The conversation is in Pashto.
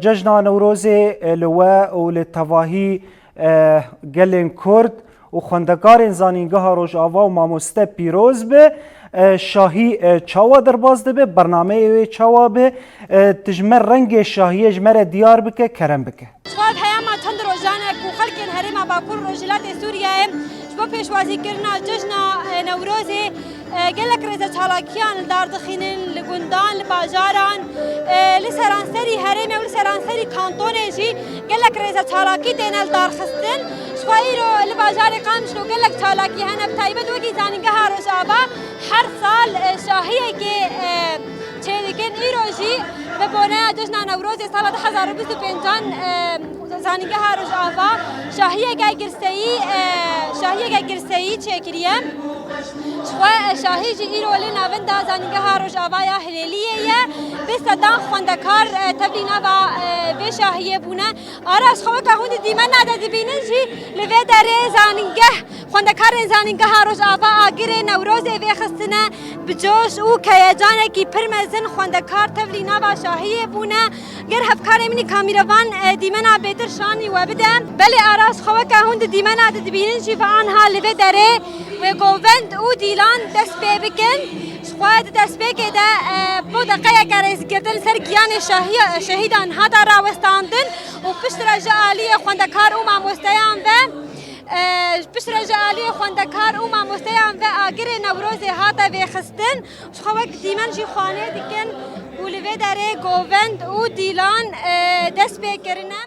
ججنا نوروزي لواء وللتواهي گلین کرد و خواندگار زانینگاه روژاوا و ماموسته پیروز به شاهی چاوا درباز ده به برنامه چاوا به تجمر رنگ شاهی جمر دیار بکه کرم بکه شواد هیاما چند روزانه کو خلکن هرما باکور روجلات سوریه شبا پیشوازی کرنا ججنا نوروزی گلک رزا چالاکیان دار دخینن لگندان لباجاران لسرانسری هرمه و لسرانسری کانتونه جی گلک رزا چالاکی دینال دار خستن شوائیرو لباجار قامشلو گلک چالاکی هنب تایبت وگی زانگه ها روزابا هر سال شاهیه که چهدکن ایروژی به بونه جشن نوروز سال 2025 زانگه ها روزابا شاهیه گرسایی چکریم شاهی جی ایرولی نویندا زانگه ها روزابا یا هلیلیه بستدان خواندکار تبلینا و به شاهیه بونه آراش خواه که هون دیمن نده بینن جی لوی داره زانگه خواندکار زانگه ها روزابا آگر نوروز وی خستنه بجوش او که جانه کی پرمزن خواندکار تبلینا و شاهیه بونه گر هفکار منی کامیروان دیمن بیتر شانی و بدم بله آراش خواه که هون دیمن نده بینن جی و آنها لوی داره و گووند او دیلان دست بکن شخواد دست بکه ده بود قیه کرز گردن سر گیان شهیدان هادا راوستاندن و پشت رجا آلی خواندکار او ماموستیان و پشت رجا آلی خواندکار او ماموستیان و آگر نوروز هادا وی خستن شخواد دیمن جی خانه دیکن و لوی داره گووند او دیلان دست بکرنه